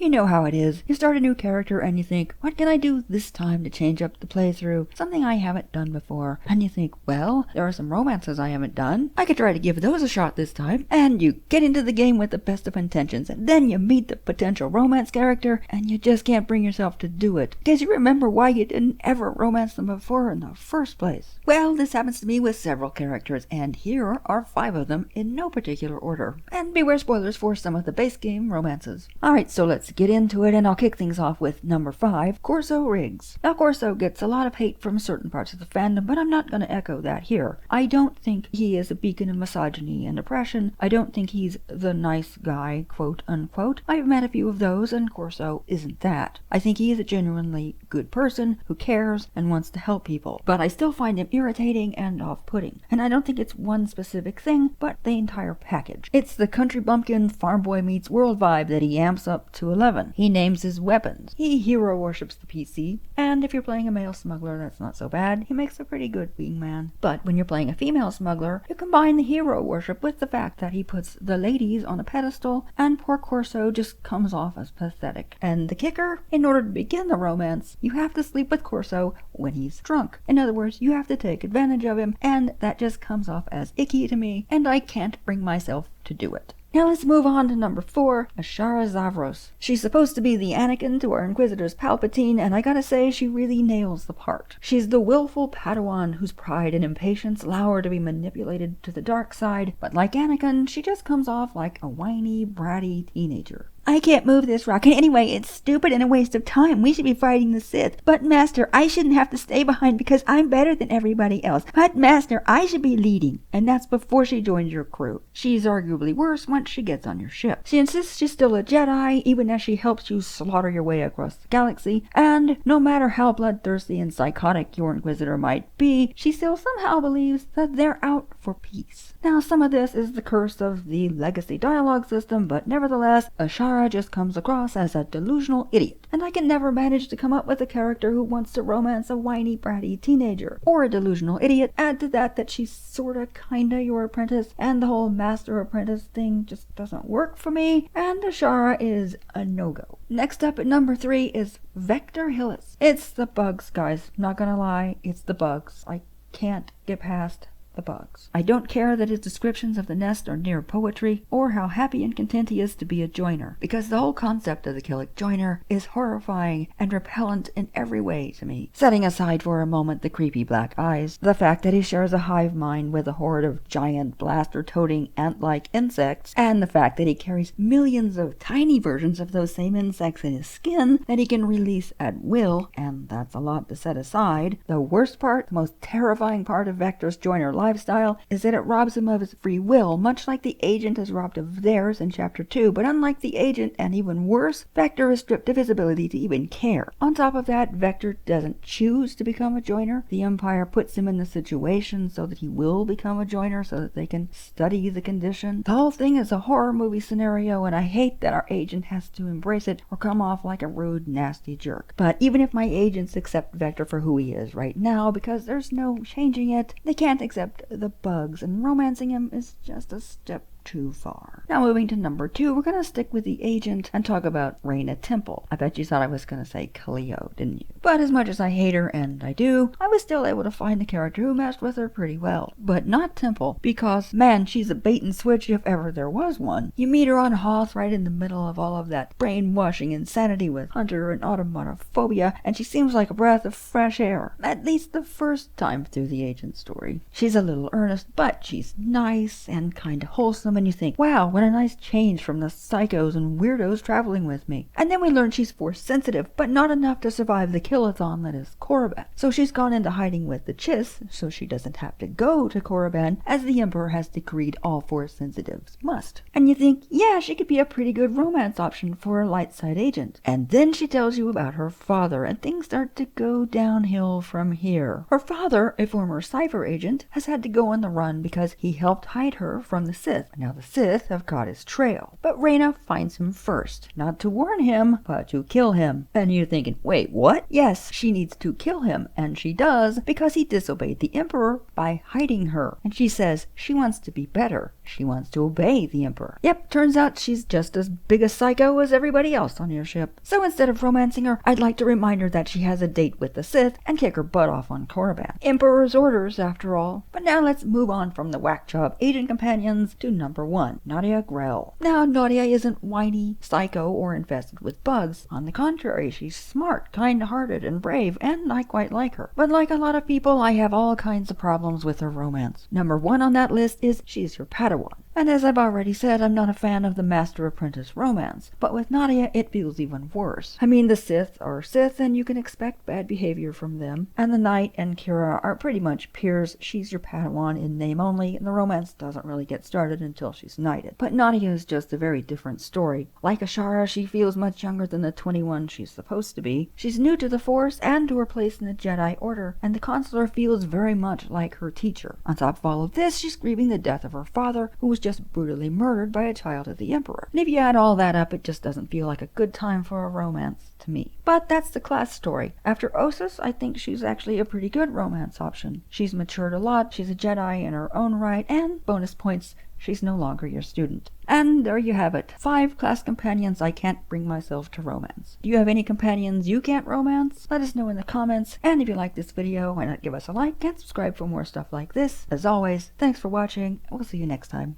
You know how it is. You start a new character and you think, what can I do this time to change up the playthrough? Something I haven't done before. And you think, well, there are some romances I haven't done. I could try to give those a shot this time. And you get into the game with the best of intentions, and then you meet the potential romance character and you just can't bring yourself to do it because you remember why you didn't ever romance them before in the first place. Well, this happens to me with several characters, and here are 5 of them in no particular order. And beware spoilers for some of the base game romances. Alright, so let's get into it, and I'll kick things off with number 5, Corso Riggs. Now, Corso gets a lot of hate from certain parts of the fandom, but I'm not going to echo that here. I don't think he is a beacon of misogyny and oppression. I don't think he's the nice guy, quote unquote. I've met a few of those, and Corso isn't that. I think he is a genuinely good person who cares and wants to help people, but I still find him irritating and off-putting. And I don't think it's one specific thing, but the entire package. It's the country bumpkin farm boy meets world vibe that he amps up to 11. He names his weapons. He hero worships the PC, and if you're playing a male smuggler, that's not so bad. He makes a pretty good wingman. But when you're playing a female smuggler, you combine the hero worship with the fact that he puts the ladies on a pedestal, and poor Corso just comes off as pathetic. And the kicker? In order to begin the romance, you have to sleep with Corso when he's drunk. In other words, you have to take advantage of him, and that just comes off as icky to me, and I can't bring myself to do it. Now let's move on to number 4, Ashara. She's supposed to be the Anakin to our Inquisitor's Palpatine, and I gotta say, she really nails the part. She's the willful Padawan whose pride and impatience allow her to be manipulated to the dark side, but like Anakin, she just comes off like a whiny, bratty teenager. I can't move this rocket anyway. It's stupid and a waste of time. We should be fighting the Sith. But Master, I shouldn't have to stay behind because I'm better than everybody else. But Master, I should be leading. And that's before she joins your crew. She's arguably worse once she gets on your ship. She insists she's still a Jedi, even as she helps you slaughter your way across the galaxy. And no matter how bloodthirsty and psychotic your Inquisitor might be, she still somehow believes that they're out for peace. Now, some of this is the curse of the legacy dialogue system, but nevertheless, Ashara just comes across as a delusional idiot, and I can never manage to come up with a character who wants to romance a whiny, bratty teenager, or a delusional idiot. Add to that she's sorta, kinda your apprentice, and the whole master-apprentice thing just doesn't work for me, and Ashara is a no-go. Next up at number 3 is Vector Hillis. It's the bugs, guys. Not gonna lie, it's the bugs. I can't get past the bugs. I don't care that his descriptions of the nest are near poetry, or how happy and content he is to be a joiner, because the whole concept of the Killick joiner is horrifying and repellent in every way to me. Setting aside for a moment the creepy black eyes, the fact that he shares a hive mind with a horde of giant blaster-toting ant-like insects, and the fact that he carries millions of tiny versions of those same insects in his skin that he can release at will, and that's a lot to set aside. The worst part, the most terrifying part of Vector's joiner lifestyle is that it robs him of his free will, much like the agent is robbed of theirs in Chapter 2, but unlike the agent, and even worse, Vector is stripped of his ability to even care. On top of that, Vector doesn't choose to become a joiner. The Empire puts him in the situation so that he will become a joiner, so that they can study the condition. The whole thing is a horror movie scenario, and I hate that our agent has to embrace it or come off like a rude, nasty jerk. But even if my agents accept Vector for who he is right now, because there's no changing it, they can't accept the bugs, and romancing him is just a step too far. Now moving to number 2, we're going to stick with the agent and talk about Raina Temple. I bet you thought I was going to say Cleo, didn't you? But as much as I hate her, and I do, I was still able to find a character who matched with her pretty well. But not Temple, because man, she's a bait and switch if ever there was one. You meet her on Hoth right in the middle of all of that brainwashing insanity with Hunter and automonophobia, and she seems like a breath of fresh air. At least the first time through the agent story. She's a little earnest, but she's nice and kinda wholesome, and you think, wow, what a nice change from the psychos and weirdos traveling with me. And then we learn she's force sensitive, but not enough to survive the killathon that is Korriban. So she's gone into hiding with the Chiss, so she doesn't have to go to Korriban, as the Emperor has decreed all force sensitives must. And you think, yeah, she could be a pretty good romance option for a light side agent. And then she tells you about her father, and things start to go downhill from here. Her father, a former Cypher agent, has had to go on the run because he helped hide her from the Sith. Now the Sith have caught his trail, but Raina finds him first, not to warn him, but to kill him. And you're thinking, wait, what? Yes, she needs to kill him, and she does, because he disobeyed the Emperor by hiding her. And she says she wants to be better. She wants to obey the Emperor. Yep, turns out she's just as big a psycho as everybody else on your ship. So instead of romancing her, I'd like to remind her that she has a date with the Sith and kick her butt off on Korriban. Emperor's orders, after all. But now let's move on from the whack job agent companions to number 1, Nadia Grow. Now, Nadia isn't whiny, psycho, or infested with bugs. On the contrary, she's smart, kind-hearted, and brave, and I quite like her. But like a lot of people, I have all kinds of problems with her romance. Number 1 on that list is she's your Padawan. And as I've already said, I'm not a fan of the master-apprentice romance. But with Nadia, it feels even worse. I mean, the Sith are Sith, and you can expect bad behavior from them. And the Knight and Kira are pretty much peers. She's your Padawan in name only, and the romance doesn't really get started until she's knighted. But Nadia is just a very different story. Like Ashara, she feels much younger than the 21 she's supposed to be. She's new to the Force and to her place in the Jedi Order, and the Consular feels very much like her teacher. On top of all of this, she's grieving the death of her father, who was just brutally murdered by a child of the Emperor. And if you add all that up, it just doesn't feel like a good time for a romance to me. But that's the class story. After Ossus, I think she's actually a pretty good romance option. She's matured a lot, she's a Jedi in her own right, and bonus points, she's no longer your student. And there you have it. 5 class companions I can't bring myself to romance. Do you have any companions you can't romance? Let us know in the comments. And if you like this video, why not give us a like and subscribe for more stuff like this. As always, thanks for watching, and we'll see you next time.